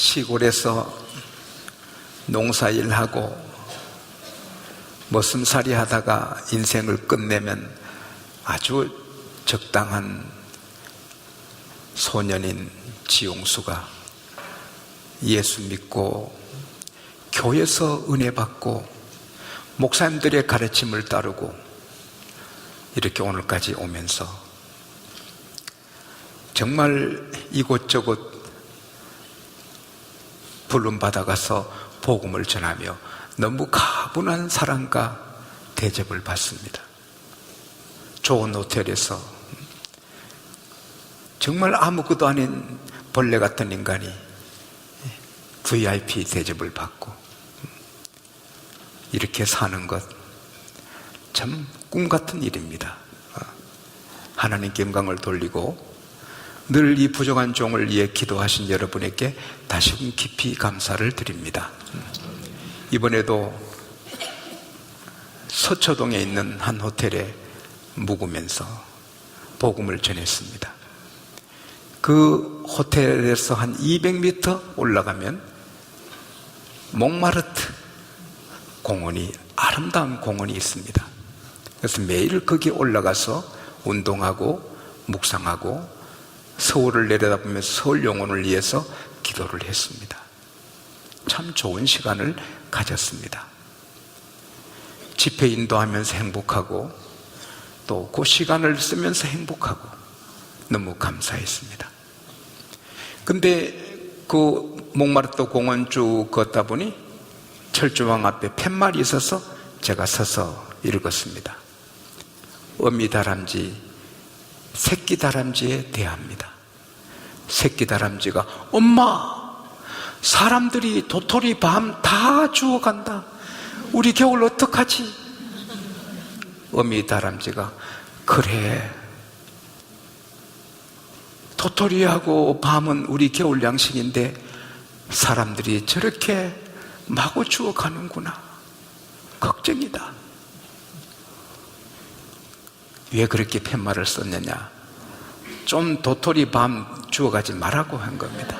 시골에서 농사일하고 머슴살이 하다가 인생을 끝내면 아주 적당한 소년인 지용수가 예수 믿고 교회에서 은혜 받고 목사님들의 가르침을 따르고 이렇게 오늘까지 오면서 정말 이곳저곳 부름받아가서 복음을 전하며 너무 가분한 사랑과 대접을 받습니다. 좋은 호텔에서 정말 아무것도 아닌 벌레 같은 인간이 VIP 대접을 받고 이렇게 사는 것 참 꿈같은 일입니다. 하나님께 영광을 돌리고 늘 이 부족한 종을 위해 기도하신 여러분에게 다시금 깊이 감사를 드립니다. 이번에도 서초동에 있는 한 호텔에 묵으면서 복음을 전했습니다. 그 호텔에서 한 200m 올라가면 몽마르트 공원이, 아름다운 공원이 있습니다. 그래서 매일 거기 올라가서 운동하고 묵상하고 서울을 내려다보면서 서울 영혼을 위해서 기도를 했습니다. 참 좋은 시간을 가졌습니다. 집회 인도하면서 행복하고 또 그 시간을 쓰면서 행복하고 너무 감사했습니다. 근데 그 몽마르트 공원 쭉 걷다 보니 철조망 앞에 팻말이 있어서 제가 서서 읽었습니다. 어미다람쥐, 새끼다람쥐에 대합니다. 새끼다람쥐가 엄마, 사람들이 도토리 밤 다 주워간다. 우리 겨울 어떡하지? 어미다람쥐가 그래, 도토리하고 밤은 우리 겨울 양식인데 사람들이 저렇게 마구 주워가는구나. 걱정이다. 왜 그렇게 팻말을 썼느냐? 좀 도토리 밤 주워가지 말라고 한 겁니다.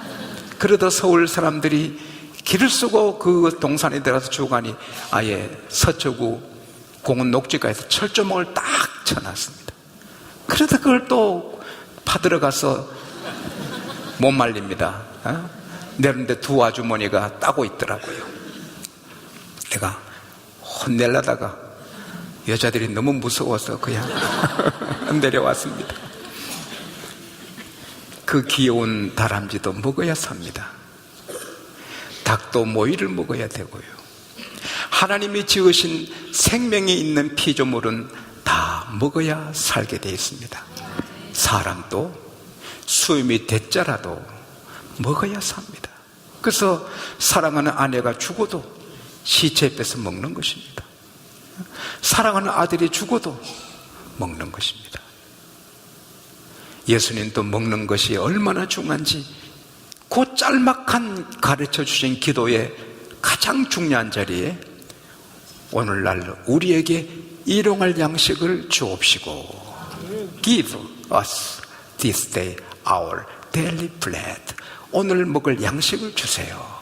그러다 서울 사람들이 길을 쓰고 그 동산에 들어가서 주워가니 아예 서초구 공원 녹지가에서 철조망을 딱 쳐놨습니다. 그러다 그걸 또 파들어가서 못 말립니다. 내는데 두 아주머니가 따고 있더라고요. 내가 혼내려다가 여자들이 너무 무서워서 그냥 내려왔습니다. 그 귀여운 다람쥐도 먹어야 삽니다. 닭도 모이를 먹어야 되고요. 하나님이 지으신 생명이 있는 피조물은 다 먹어야 살게 되어 있습니다. 사람도 수염이 대자라도 먹어야 삽니다. 그래서 사랑하는 아내가 죽어도 시체 빼서 먹는 것입니다. 사랑하는 아들이 죽어도 먹는 것입니다. 예수님도 먹는 것이 얼마나 중요한지 그 짤막한 가르쳐 주신 기도의 가장 중요한 자리에 오늘날 우리에게 일용할 양식을 주옵시고 Give us this day our daily bread. 오늘 먹을 양식을 주세요.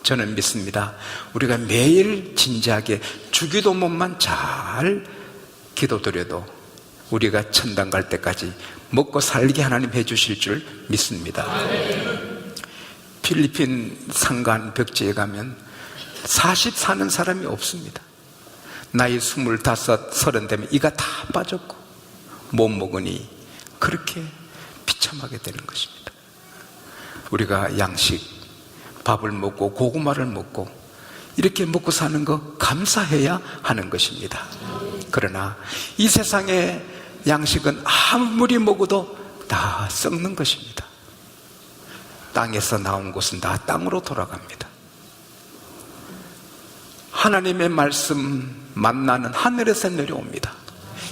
저는 믿습니다. 우리가 매일 진지하게 주기도문만 잘 기도드려도 우리가 천당 갈 때까지 먹고 살게 하나님 해주실 줄 믿습니다. 필리핀 산간 벽지에 가면 40 사는 사람이 없습니다. 나이 25, 30 되면 이가 다 빠졌고 못 먹으니 그렇게 비참하게 되는 것입니다. 우리가 양식, 밥을 먹고 고구마를 먹고 이렇게 먹고 사는 거 감사해야 하는 것입니다. 그러나 이 세상의 양식은 아무리 먹어도 다 썩는 것입니다. 땅에서 나온 것은 다 땅으로 돌아갑니다. 하나님의 말씀 만나는 하늘에서 내려옵니다.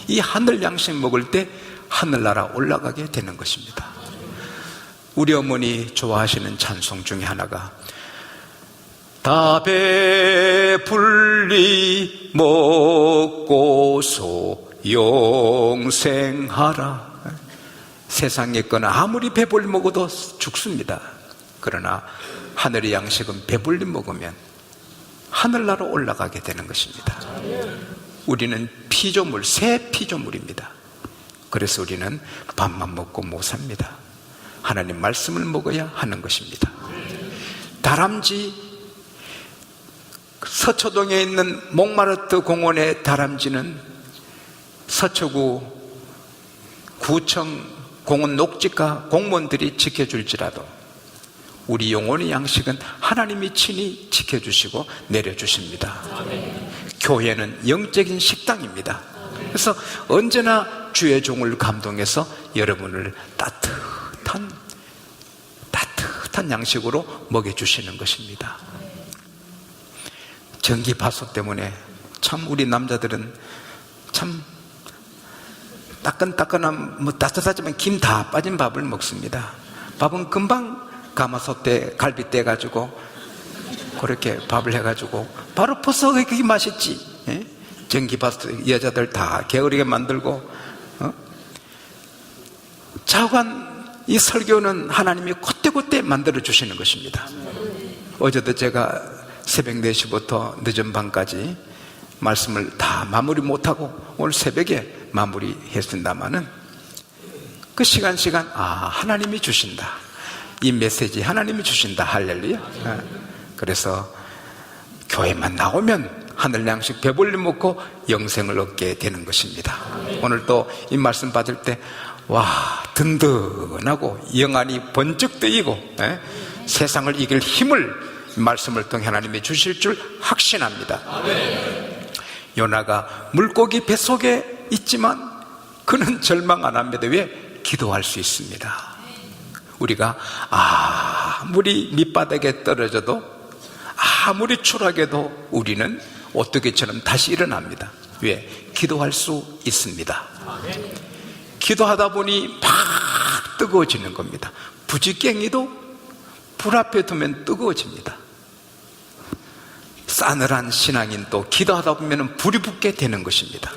이 하늘 양식 먹을 때 하늘나라 올라가게 되는 것입니다. 우리 어머니 좋아하시는 찬송 중에 하나가 다 배불리 먹고소 영생하라. 세상에 거나 아무리 배불리 먹어도 죽습니다. 그러나 하늘의 양식은 배불리 먹으면 하늘나라 올라가게 되는 것입니다. 우리는 피조물, 새 피조물입니다. 그래서 우리는 밥만 먹고 못 삽니다. 하나님 말씀을 먹어야 하는 것입니다. 다람쥐, 서초동에 있는 몽마르트 공원의 다람쥐는 서초구 구청 공원 녹지과 공무원들이 지켜줄지라도 우리 영혼의 양식은 하나님이 친히 지켜주시고 내려주십니다. 교회는 영적인 식당입니다. 그래서 언제나 주의 종을 감동해서 여러분을 따뜻한 양식으로 먹여주시는 것입니다. 전기밥솥 때문에 참 우리 남자들은 참 따끈따끈한 따뜻하지만 김 다 빠진 밥을 먹습니다. 밥은 금방 가마솥에 갈비 떼가지고 그렇게 밥을 해가지고 바로 퍼서 그게 맛있지. 예? 전기밥솥 여자들 다 게으르게 만들고 자관 이 설교는 하나님이 그때그때 만들어주시는 것입니다. 어제도 제가 새벽 4시부터 늦은 밤까지 말씀을 다 마무리 못하고 오늘 새벽에 마무리했습니다마는 그 시간 하나님이 주신다. 이 메시지 하나님이 주신다. 할렐루야. 그래서 교회만 나오면 하늘 양식 배불리 먹고 영생을 얻게 되는 것입니다. 오늘 또 이 말씀 받을 때 든든하고 영안이 번쩍 뜨이고 세상을 이길 힘을 말씀을 통해 하나님이 주실 줄 확신합니다. 요나가 물고기 뱃속에 있지만 그는 절망 안 합니다. 왜? 기도할 수 있습니다. 우리가 아무리 밑바닥에 떨어져도 아무리 추락해도 우리는 오뚜기처럼 다시 일어납니다. 왜? 기도할 수 있습니다. 기도하다 보니 막 뜨거워지는 겁니다. 부지깽이도 불 앞에 두면 뜨거워집니다. 싸늘한 신앙인도 기도하다 보면 불이 붙게 되는 것입니다.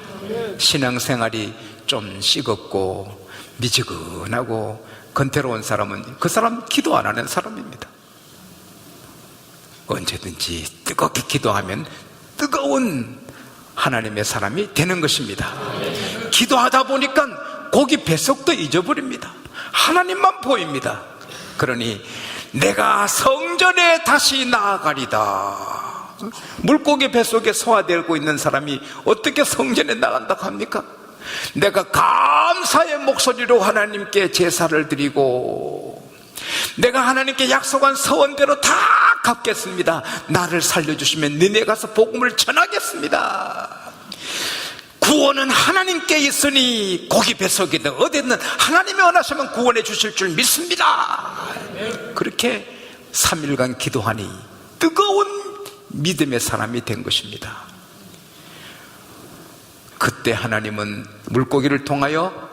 신앙생활이 좀 식었고 미지근하고 건태로운 사람은 그 사람 기도 안 하는 사람입니다. 언제든지 뜨겁게 기도하면 뜨거운 하나님의 사람이 되는 것입니다. 기도하다 보니까 고기 뱃속도 잊어버립니다. 하나님만 보입니다. 그러니 내가 성전에 다시 나아가리다. 물고기 뱃속에 소화되고 있는 사람이 어떻게 성전에 나간다고 합니까? 내가 감사의 목소리로 하나님께 제사를 드리고 내가 하나님께 약속한 서원대로 다 갚겠습니다. 나를 살려주시면 너네 가서 복음을 전하겠습니다. 구원은 하나님께 있으니 고기 뱃속이든 어디든 하나님이 원하시면 구원해 주실 줄 믿습니다. 그렇게 3일간 기도하니 뜨거운 믿음의 사람이 된 것입니다. 그때 하나님은 물고기를 통하여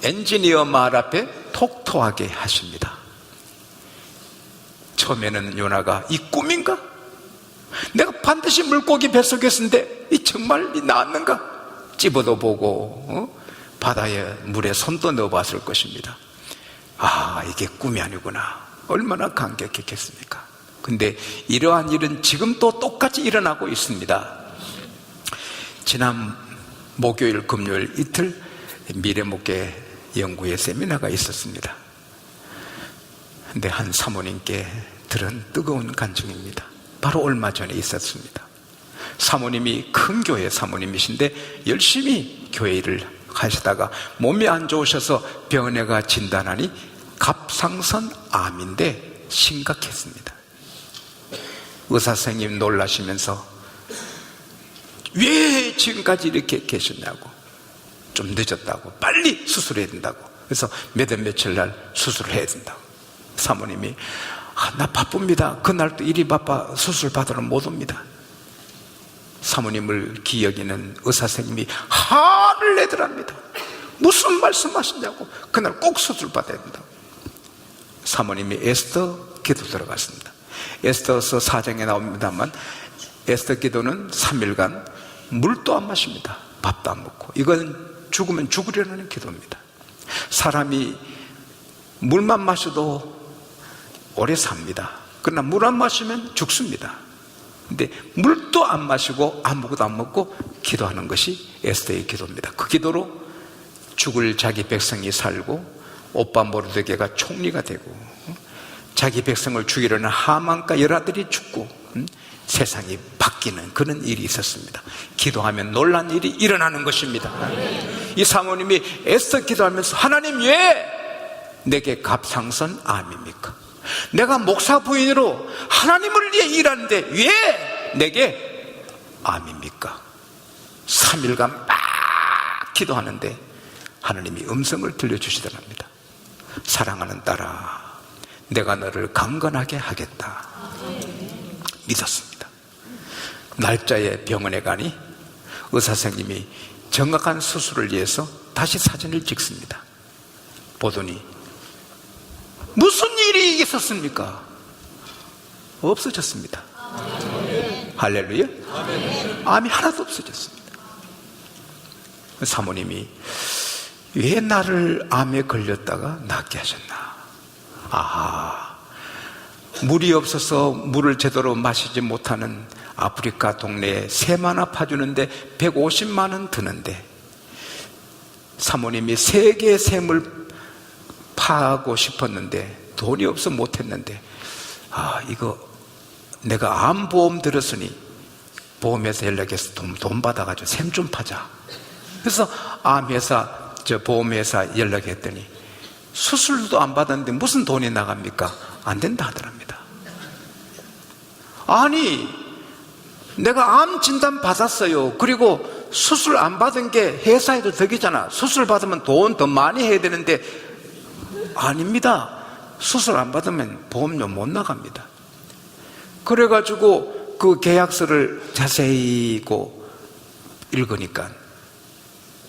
엔지니어 말 앞에 톡톡하게 하십니다. 처음에는 요나가 이 꿈인가? 내가 반드시 물고기 뱃속에 있었는데 이 정말 나왔는가? 찝어도 보고 바다에 물에 손도 넣어봤을 것입니다. 이게 꿈이 아니구나. 얼마나 감격했겠습니까? 근데 이러한 일은 지금 또 똑같이 일어나고 있습니다. 지난 목요일 금요일 이틀 미래목회 연구회 세미나가 있었습니다. 근데 한 사모님께 들은 뜨거운 간증입니다. 바로 얼마 전에 있었습니다. 사모님이 큰 교회 사모님이신데 열심히 교회 일을 하시다가 몸이 안 좋으셔서 병원에가 진단하니 갑상선 암인데 심각했습니다. 의사 선생님 놀라시면서 왜 지금까지 이렇게 계셨냐고, 좀 늦었다고, 빨리 수술해야 된다고, 그래서 몇 월 며칠 날 수술을 해야 된다고. 사모님이 나 바쁩니다. 그날도 일이 바빠 수술 받으러 못 옵니다. 사모님을 기여기는 의사 선생님이 화를 내더랍니다. 무슨 말씀하시냐고, 그날 꼭 수술 받아야 된다고. 사모님이 에스더 기도 들어갔습니다. 에스더서 4장에 나옵니다만 에스더 기도는 3일간 물도 안 마십니다. 밥도 안 먹고. 이건 죽으면 죽으려는 기도입니다. 사람이 물만 마셔도 오래 삽니다. 그러나 물 안 마시면 죽습니다. 근데 물도 안 마시고 아무것도 안 먹고 기도하는 것이 에스더의 기도입니다. 그 기도로 죽을 자기 백성이 살고 오빠 모르드게가 총리가 되고 자기 백성을 죽이려는 하만과 열아들이 죽고 세상이 바뀌는 그런 일이 있었습니다. 기도하면 놀란 일이 일어나는 것입니다. 이 사모님이 에스더 기도하면서 하나님 왜 내게 갑상선 암입니까? 내가 목사 부인으로 하나님을 위해 일하는데 왜 내게 암입니까? 3일간 막 기도하는데 하나님이 음성을 들려주시더랍니다. 사랑하는 딸아, 내가 너를 강건하게 하겠다. 믿었습니다. 날짜에 병원에 가니 의사 선생님이 정확한 수술을 위해서 다시 사진을 찍습니다. 보더니 무슨 일이 있었습니까? 없어졌습니다. 할렐루야. 암이 하나도 없어졌습니다. 사모님이 왜 나를 암에 걸렸다가 낫게 하셨나? 아하, 물이 없어서 물을 제대로 마시지 못하는 아프리카 동네에 샘 하나 파주는데 150만 원 드는데 사모님이 3개의 샘을 파고 싶었는데 돈이 없어 못했는데 이거 내가 암보험 들었으니 보험회사 연락해서 돈 받아가지고 샘 좀 파자. 그래서 암회사 보험회사 연락했더니 수술도 안 받았는데 무슨 돈이 나갑니까? 안 된다 하더랍니다. 아니 내가 암 진단 받았어요. 그리고 수술 안 받은 게 회사에도 덕이잖아. 수술 받으면 돈 더 많이 해야 되는데 아닙니다. 수술 안 받으면 보험료 못 나갑니다. 그래가지고 그 계약서를 자세히 읽으니까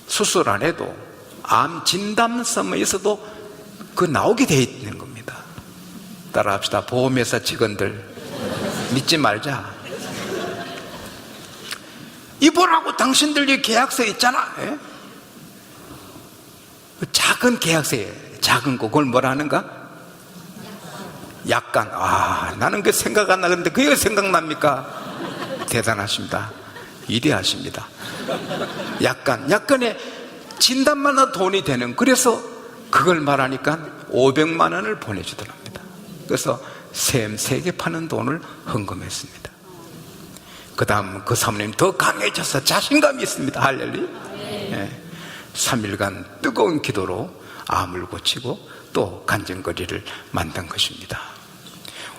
수술 안 해도 암 진단서에서도 그 나오게 돼 있는 겁니다. 따라합시다. 보험회사 직원들 믿지 말자. 이보라고 당신들이 계약서 있잖아. 예? 작은 계약서에 작은 거 그걸 뭐라 하는가? 약간 나는 그 생각 안 나는데 그게 생각납니까? 대단하십니다. 위대하십니다. 약간의 진단만 해도 돈이 되는, 그래서 그걸 말하니까 500만 원을 보내주더랍니다. 그래서 샘 3개 파는 돈을 헌금했습니다. 그 다음 그 사모님 더 강해져서 자신감이 있습니다. 할렐루야. 예. 3일간 뜨거운 기도로 암을 고치고 또 간증거리를 만든 것입니다.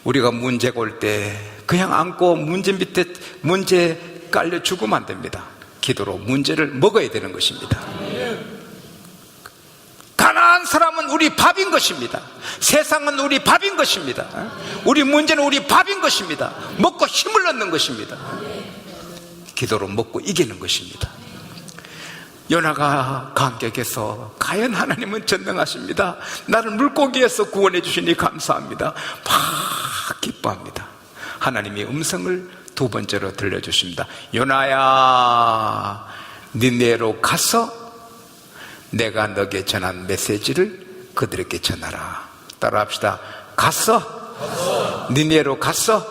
우리가 문제가 올 때 그냥 안고 문제 밑에 문제 깔려 죽으면 안 됩니다. 기도로 문제를 먹어야 되는 것입니다. 가난한 사람은 우리 밥인 것입니다. 세상은 우리 밥인 것입니다. 우리 문제는 우리 밥인 것입니다. 먹고 힘을 얻는 것입니다. 기도로 먹고 이기는 것입니다. 요나가 감격해서 과연 하나님은 전능하십니다. 나를 물고기에서 구원해 주시니 감사합니다. 막 기뻐합니다. 하나님이 음성을 2번째로 들려주십니다. 요나야, 니네로 가서 내가 너에게 전한 메시지를 그들에게 전하라. 따라합시다. 가서. 니네로 가서.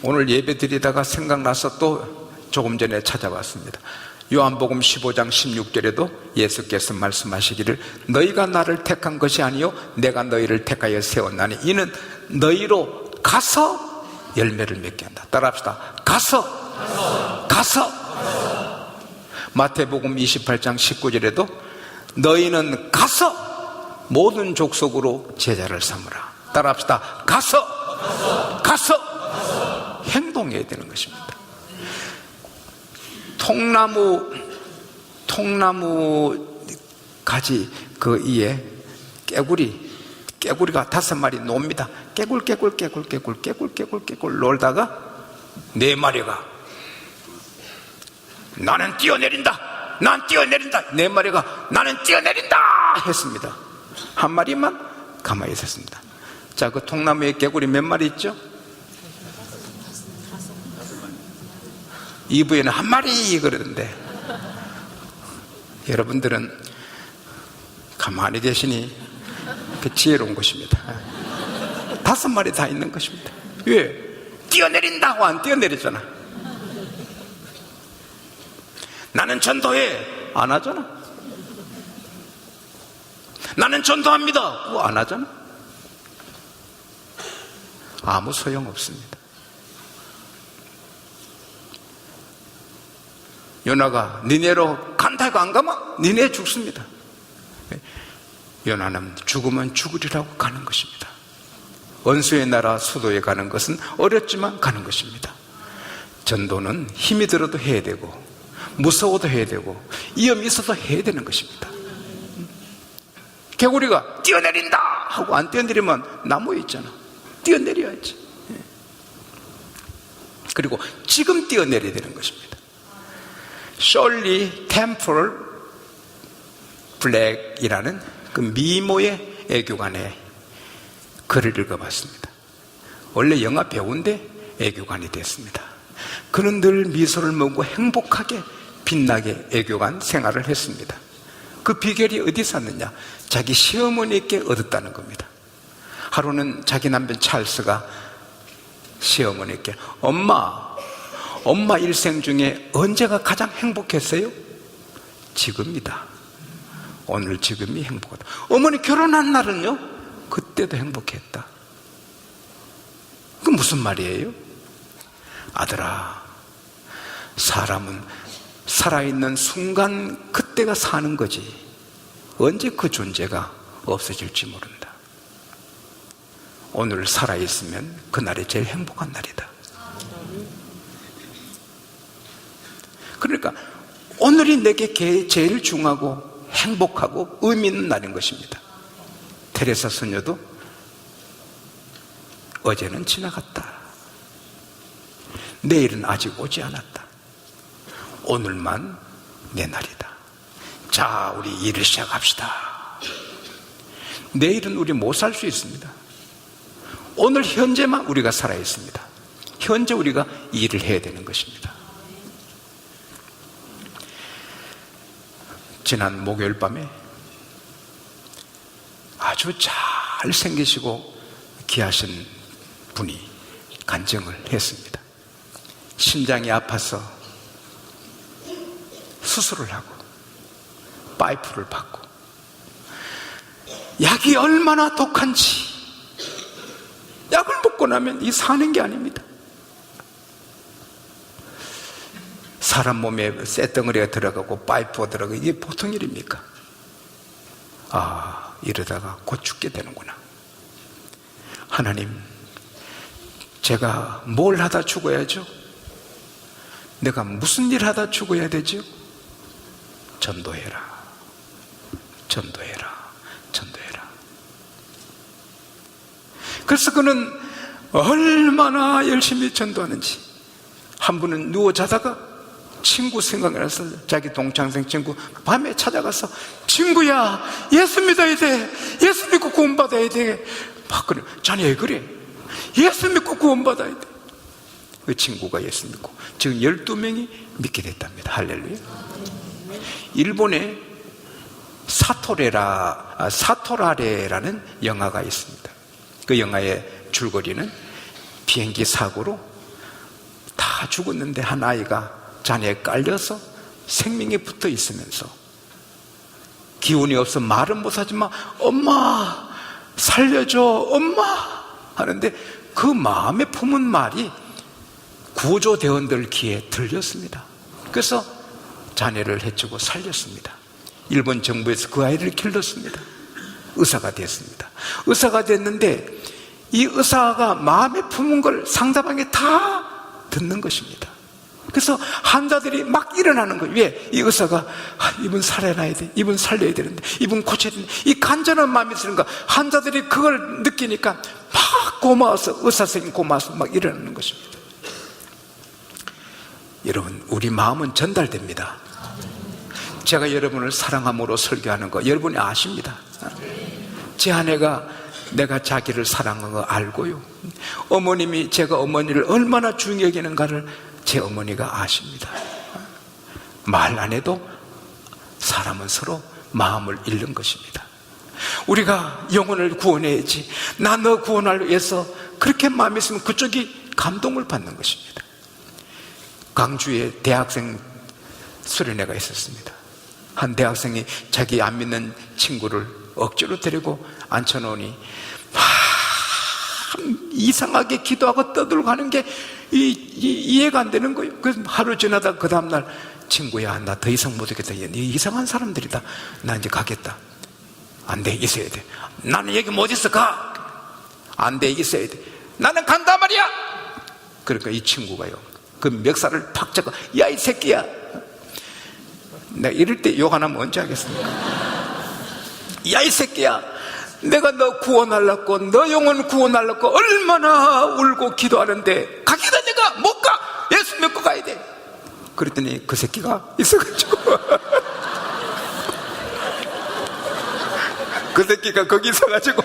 오늘 예배 드리다가 생각나서 또 조금 전에 찾아왔습니다. 요한복음 15장 16절에도 예수께서 말씀하시기를 너희가 나를 택한 것이 아니요 내가 너희를 택하여 세웠나니 이는 너희로 가서 열매를 맺게 한다. 따라합시다. 가서. 마태복음 28장 19절에도 너희는 가서 모든 족속으로 제자를 삼으라. 따라합시다. 가서 행동해야 되는 것입니다. 통나무 가지 그 위에 깨구리가 5마리 놉니다. 깨굴 놀다가 4마리가 나는 뛰어내린다. 4마리가 나는 뛰어내린다 했습니다. 한 마리만 가만히 있었습니다. 자, 그 통나무에 깨구리 몇 마리 있죠? 2부에는 한 마리 그러던데 여러분들은 가만히 계시니 그 지혜로운 것입니다. 5마리 다 있는 것입니다. 왜? 뛰어내린다고 안 뛰어내리잖아. 나는 전도해, 안 하잖아. 나는 전도합니다, 그거 안 하잖아. 아무 소용없습니다. 요나가 니네로 간다고 안 가면 니네 죽습니다. 요나는 죽으면 죽으리라고 가는 것입니다. 원수의 나라 수도에 가는 것은 어렵지만 가는 것입니다. 전도는 힘이 들어도 해야 되고 무서워도 해야 되고 위험이 있어도 해야 되는 것입니다. 개구리가 뛰어내린다 하고 안 뛰어내리면 나무에 있잖아. 뛰어내려야지. 그리고 지금 뛰어내려야 되는 것입니다. 셜리 템플 블랙이라는 그 미모의 애교관의 글을 읽어봤습니다. 원래 영화 배우인데 애교관이 됐습니다. 그는 늘 미소를 머금고 행복하게 빛나게 애교관 생활을 했습니다. 그 비결이 어디서 왔느냐? 자기 시어머니께 얻었다는 겁니다. 하루는 자기 남편 찰스가 시어머니께 엄마 일생 중에 언제가 가장 행복했어요? 지금이다. 오늘 지금이 행복하다. 어머니 결혼한 날은요? 그때도 행복했다. 그 무슨 말이에요? 아들아, 사람은 살아있는 순간 그때가 사는 거지 언제 그 존재가 없어질지 모른다. 오늘 살아있으면 그날이 제일 행복한 날이다. 그러니까 오늘이 내게 제일 중요하고 행복하고 의미 있는 날인 것입니다. 테레사 소녀도 어제는 지나갔다. 내일은 아직 오지 않았다. 오늘만 내 날이다. 자, 우리 일을 시작합시다. 내일은 우리 못 살 수 있습니다. 오늘 현재만 우리가 살아있습니다. 현재 우리가 일을 해야 되는 것입니다. 지난 목요일 밤에 아주 잘생기시고 귀하신 분이 간증을 했습니다. 심장이 아파서 수술을 하고 파이프를 받고 약이 얼마나 독한지 약을 먹고 나면 이 사는 게 아닙니다. 사람 몸에 쇳덩어리가 들어가고 파이프가 들어가고 이게 보통 일입니까? 아, 이러다가 곧 죽게 되는구나. 하나님, 제가 뭘 하다 죽어야죠? 내가 무슨 일 하다 죽어야 되죠? 전도해라, 전도해라, 전도해라. 그래서 그는 얼마나 열심히 전도하는지. 한 분은 누워 자다가 친구 생각이 나서 자기 동창생 친구 밤에 찾아가서 친구야, 예수 믿어야 돼. 예수 믿고 구원받아야 돼. 막 그래. 자네 왜 그래? 예수 믿고 구원받아야 돼. 그 친구가 예수 믿고 지금 12명이 믿게 됐답니다. 할렐루야. 일본에 사토라레라는 영화가 있습니다. 그 영화의 줄거리는 비행기 사고로 다 죽었는데 한 아이가 잔해에 깔려서 생명이 붙어 있으면서 기운이 없어 말은 못하지만 엄마 살려줘 엄마 하는데 그 마음에 품은 말이 구조대원들 귀에 들렸습니다. 그래서 자네를 해주고 살렸습니다. 일본 정부에서 그 아이를 길렀습니다. 의사가 됐습니다. 의사가 됐는데 이 의사가 마음에 품은 걸 상대방이 다 듣는 것입니다. 그래서 환자들이 막 일어나는 거예요. 왜? 이 의사가 이분 살아나야 돼, 이분 살려야 되는데, 이분 고쳐야 되는데, 이 간절한 마음이 드는가. 환자들이 그걸 느끼니까 막 고마워서, 의사 선생님 고마워서 막 일어나는 것입니다. 여러분, 우리 마음은 전달됩니다. 제가 여러분을 사랑함으로 설교하는 거 여러분이 아십니다. 제 아내가 내가 자기를 사랑하는 거 알고요. 어머님이 제가 어머니를 얼마나 중요히 여기는가를 제 어머니가 아십니다. 말 안 해도 사람은 서로 마음을 잃는 것입니다. 우리가 영혼을 구원해야지, 나 너 구원하기 위해서 그렇게 마음이 있으면 그쪽이 감동을 받는 것입니다. 광주에 대학생 수련회가 있었습니다. 한 대학생이 자기 안 믿는 친구를 억지로 데리고 앉혀놓으니 이상하게 기도하고 떠들고 하는 게 이해가 안 되는 거예요. 그래서 하루 지나다 그 다음날, 친구야, 나 더 이상 못 하겠다. 이상한 사람들이다. 나 이제 가겠다. 안 돼, 있어야 돼. 나는 여기 못 있어, 가. 안 돼, 있어야 돼. 나는 간단 말이야. 그러니까 이 친구가요, 그 멱살을 팍 잡고, 야, 이 새끼야. 내가 이럴 때 욕 안 하면 언제 하겠습니까? 야, 이 새끼야. 내가 너 구원하려고, 너 영혼 구원하려고 얼마나 울고 기도하는데 가기다 내가 못 가. 예수 믿고 가야 돼. 그랬더니 그 새끼가 있어가지고 그 새끼가 거기 있어가지고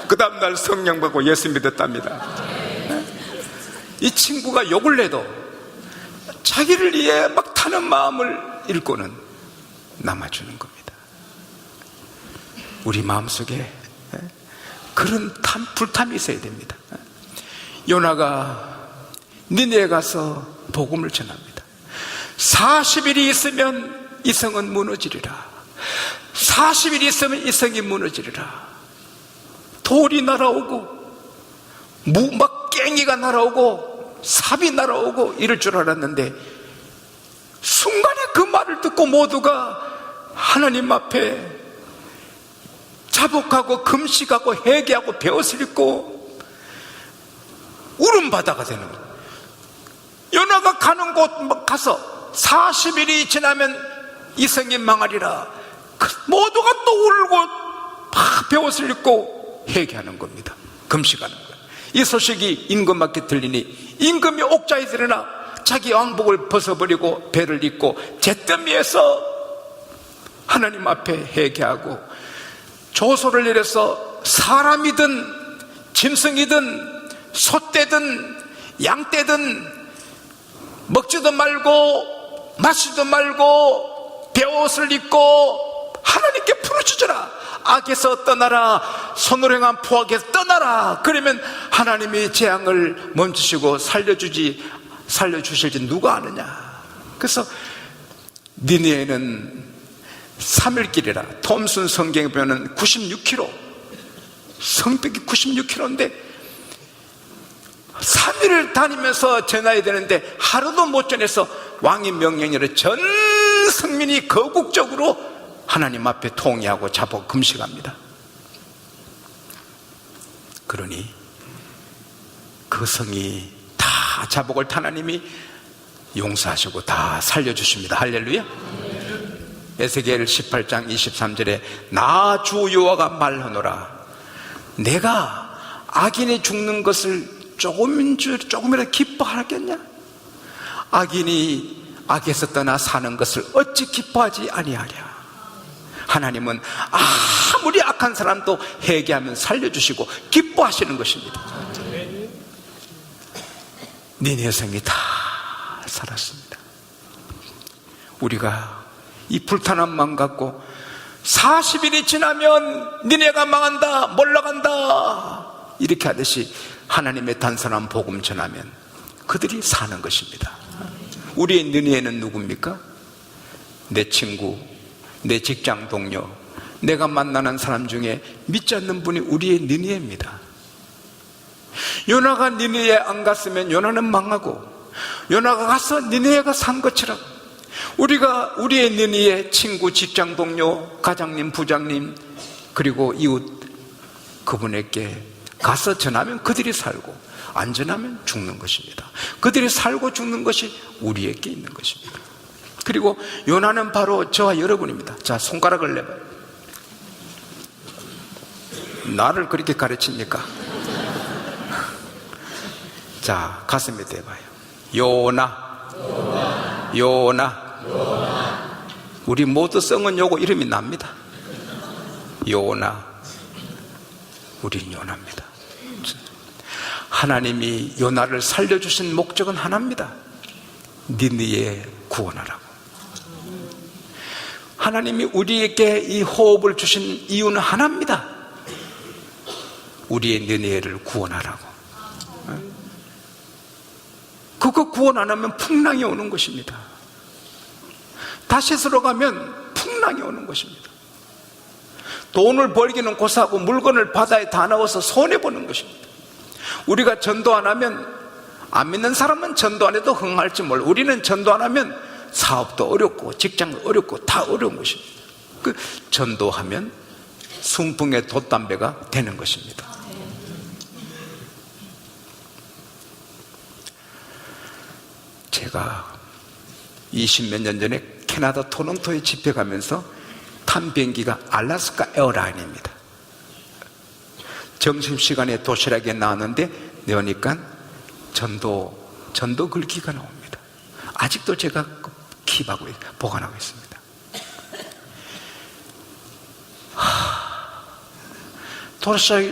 그 다음날 성령 받고 예수 믿었답니다. 이 친구가 욕을 내도 자기를 위해 막 타는 마음을 읽고는 남아주는 겁니다. 우리 마음속에 그런 불탐이 있어야 됩니다. 요나가 니네에 가서 복음을 전합니다. 40일이 있으면 이 성은 무너지리라. 40일이 있으면 이 성이 무너지리라. 돌이 날아오고 막 깽이가 날아오고 삽이 날아오고 이럴 줄 알았는데, 순간에 그 말을 듣고 모두가 하나님 앞에 자복하고 금식하고 회개하고 배옷을 입고 울음바다가 되는 거예요. 요나가 가는 곳 가서 40일이 지나면 이 성이 망하리라. 모두가 또 울고 막 배옷을 입고 회개하는 겁니다. 금식하는 거예요. 이 소식이 임금에게 들리니 임금이 옥자에 들어나 자기 왕복을 벗어버리고 배를 입고 잿더미에서 하나님 앞에 회개하고 조소를 내려서 사람이든 짐승이든 소떼든 양떼든 먹지도 말고 마시지도 말고 배옷을 입고 하나님께 부르짖어라. 악에서 떠나라. 손으로 행한 포악에서 떠나라. 그러면 하나님이 재앙을 멈추시고 살려주실지 누가 아느냐. 그래서 니네에는 3일길이라. 톰슨 성경에 보면 96km, 성벽이 96km인데 3일을 다니면서 전해야 되는데 하루도 못 전해서 왕의 명령으로 전 성민이 거국적으로 하나님 앞에 통회하고 자복 금식합니다. 그러니 그 성이 다 자복을 하나님이 용서하시고 다 살려주십니다. 할렐루야. 에스겔 18장 23절에 나 주 여호와가 말하노라. 내가 악인이 죽는 것을 조금이라도 기뻐하겠냐? 악인이 악에서 떠나 사는 것을 어찌 기뻐하지 아니하랴. 하나님은 아무리 악한 사람도 회개하면 살려주시고 기뻐하시는 것입니다. 니네 성이 다 살았습니다. 우리가 이 불탄한 마음 갖고 40일이 지나면 니네가 망한다, 몰락한다 이렇게 하듯이 하나님의 단순한 복음 전하면 그들이 사는 것입니다. 우리의 니네는 누굽니까? 내 친구, 내 직장 동료, 내가 만나는 사람 중에 믿지 않는 분이 우리의 니네입니다. 요나가 니네에 안 갔으면 요나는 망하고, 요나가 가서 니네가 산 것처럼 우리가 우리의 니네의 친구, 직장 동료, 가장님, 부장님 그리고 이웃 그분에게 가서 전하면 그들이 살고, 안 전하면 죽는 것입니다. 그들이 살고 죽는 것이 우리에게 있는 것입니다. 그리고 요나는 바로 저와 여러분입니다. 자, 손가락을 내봐요. 나를 그렇게 가르칩니까? 자, 가슴에 대봐요. 요나, 요나. 우리 모두 성은 요거 이름이 납니다. 요나. 우린 요나입니다. 하나님이 요나를 살려주신 목적은 하나입니다. 니느에 구원하라고. 하나님이 우리에게 이 호흡을 주신 이유는 하나입니다. 우리의 너네를 구원하라고. 그거 구원 안 하면 풍랑이 오는 것입니다. 다시스로 가면 풍랑이 오는 것입니다. 돈을 벌기는 고사하고 물건을 바다에 다 넣어서 손해보는 것입니다. 우리가 전도 안 하면, 안 믿는 사람은 전도 안 해도 흥할지 몰라. 우리는 전도 안 하면 사업도 어렵고 직장도 어렵고 다 어려운 것입니다. 그 전도하면 순풍의 돛담배가 되는 것입니다. 제가 20몇 년 전에 캐나다 토론토에 집회 가면서 탄 비행기가 알래스카 에어라인입니다. 점심시간에 도시락에 나왔는데 내오니까 전도 글귀가 나옵니다. 아직도 제가 킵하고 보관하고 있습니다.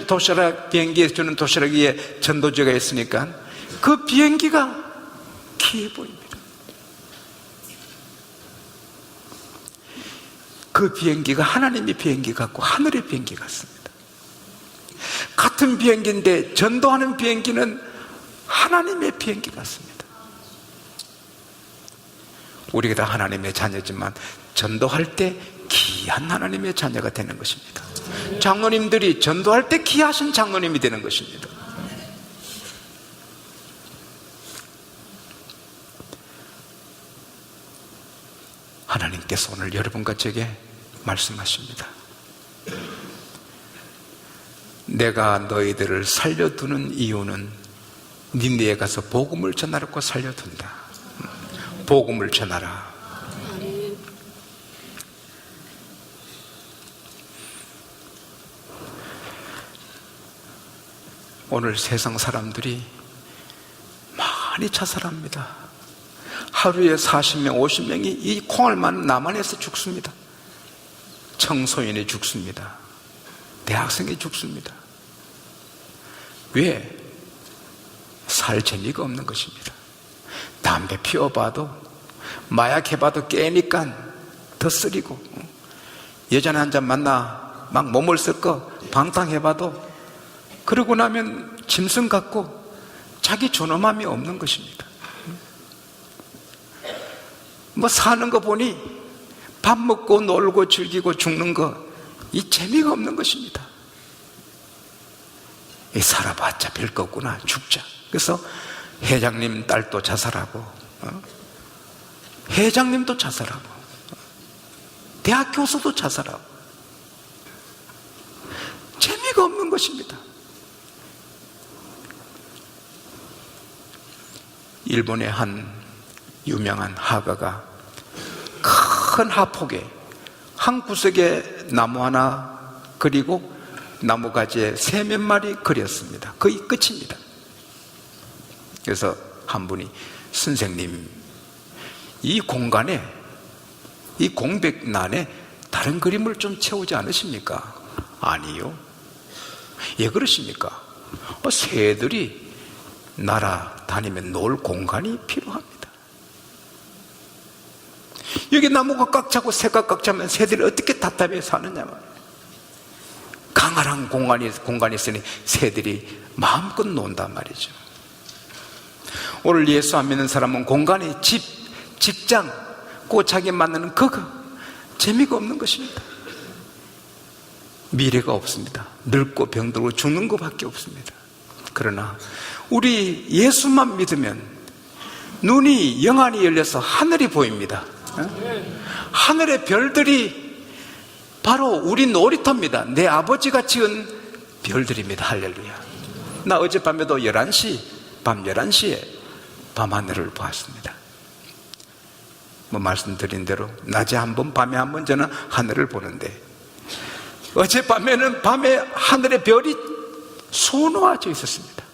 도시락 비행기에 주는 도시락 위에 전도지가 있으니까 그 비행기가 귀해 보입니다. 그 비행기가 하나님의 비행기 같고 하늘의 비행기 같습니다. 같은 비행기인데 전도하는 비행기는 하나님의 비행기 같습니다. 우리가 다 하나님의 자녀지만 전도할 때 귀한 하나님의 자녀가 되는 것입니다. 장로님들이 전도할 때 귀하신 장로님이 되는 것입니다. 하나님께서 오늘 여러분과 제게 말씀하십니다. 내가 너희들을 살려두는 이유는 니네에 가서 복음을 전하라고 살려둔다. 복음을 전하라. 오늘 세상 사람들이 많이 자살합니다. 하루에 40명, 50명이 이 콩알만 남한에서 죽습니다. 청소년이 죽습니다. 대학생이 죽습니다. 왜? 살 재미가 없는 것입니다. 담배 피워봐도, 마약 해봐도 깨니까 더 쓰리고, 여자는 한 잔 만나 막 몸을 썩고 방탕해봐도 그러고 나면 짐승 같고 자기 존엄함이 없는 것입니다. 뭐 사는 거 보니 밥 먹고 놀고 즐기고 죽는 거, 이 재미가 없는 것입니다. 이 살아봤자 별거 없구나, 죽자. 그래서 회장님 딸도 자살하고, 회장님도 자살하고, 대학 교수도 자살하고, 재미가 없는 것입니다. 일본의 한 유명한 화가가 큰 하폭에 한 구석에 나무 하나 그리고 나무가지에 새 몇 마리 그렸습니다. 거의 끝입니다. 그래서 한 분이, 선생님, 이 공간에, 이 공백란에 다른 그림을 좀 채우지 않으십니까? 아니요. 왜 그러십니까? 새들이 날아다니면 놀 공간이 필요합니다. 여기 나무가 꽉 차고 새가 꽉 차면 새들이 어떻게 답답해 사느냐 말이에요. 강한 공간이 있으니 새들이 마음껏 논단 말이죠. 오늘 예수 안 믿는 사람은 공간에 직장, 꼭 자기 만나는 그거 재미가 없는 것입니다. 미래가 없습니다. 늙고 병들고 죽는 것밖에 없습니다. 그러나 우리 예수만 믿으면 눈이 영안이 열려서 하늘이 보입니다. 하늘의 별들이 바로 우리 놀이터입니다. 내 아버지가 지은 별들입니다. 할렐루야. 나 어젯밤에도 밤 11시에 밤하늘을 보았습니다. 말씀드린 대로 낮에 한 번, 밤에 한 번 저는 하늘을 보는데, 어젯밤에는 밤에 하늘의 별이 수놓아져 있었습니다.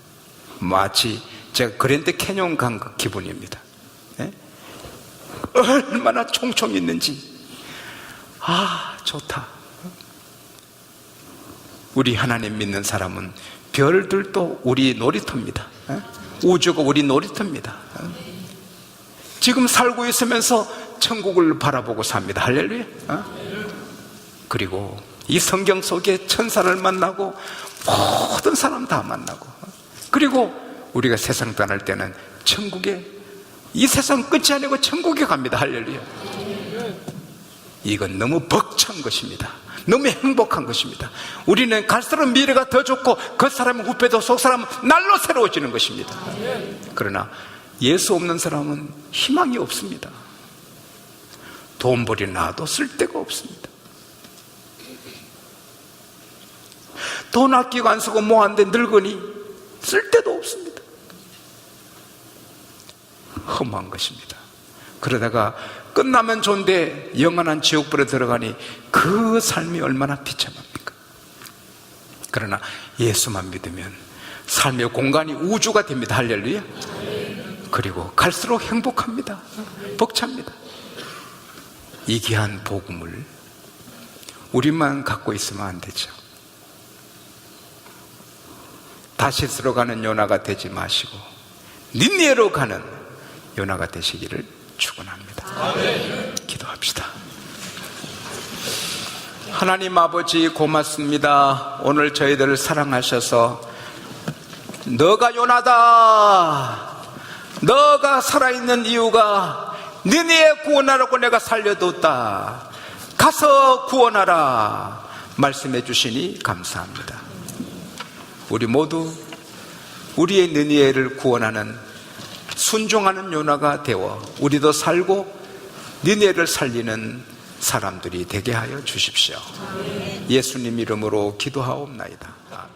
마치 제가 그랜드 캐니언 간 그 기분입니다. 네? 얼마나 총총 있는지, 좋다. 우리 하나님 믿는 사람은 별들도 우리 놀이터입니다. 우주가 우리 놀이터입니다. 지금 살고 있으면서 천국을 바라보고 삽니다. 할렐루야. 그리고 이 성경 속에 천사를 만나고 모든 사람 다 만나고, 그리고 우리가 세상 떠날 때는 천국에, 이 세상 끝이 아니고 천국에 갑니다. 할렐루야. 이건 너무 벅찬 것입니다. 너무 행복한 것입니다. 우리는 갈수록 미래가 더 좋고 그 사람은 후패도 속 사람은 날로 새로워지는 것입니다. 그러나 예수 없는 사람은 희망이 없습니다. 돈벌이 나도 쓸데가 없습니다. 돈 아끼고 안 쓰고 뭐 안 돼 늙으니 쓸데도 없습니다. 험한 것입니다. 그러다가 끝나면 좋은데 영원한 지옥불에 들어가니 그 삶이 얼마나 비참합니까? 그러나 예수만 믿으면 삶의 공간이 우주가 됩니다. 할렐루야. 그리고 갈수록 행복합니다. 벅찹니다. 이 귀한 복음을 우리만 갖고 있으면 안 되죠. 다시스로 가는 요나가 되지 마시고 니느웨로 가는 요나가 되시기를 축원합니다. 기도합시다. 하나님 아버지 고맙습니다. 오늘 저희들을 사랑하셔서 너가 요나다, 너가 살아있는 이유가 니느웨 구원하라고 내가 살려뒀다, 가서 구원하라 말씀해 주시니 감사합니다. 우리 모두 우리의 니느웨를 구원하는 순종하는 요나가 되어 우리도 살고 니느웨를 살리는 사람들이 되게 하여 주십시오. 예수님 이름으로 기도하옵나이다. 아멘.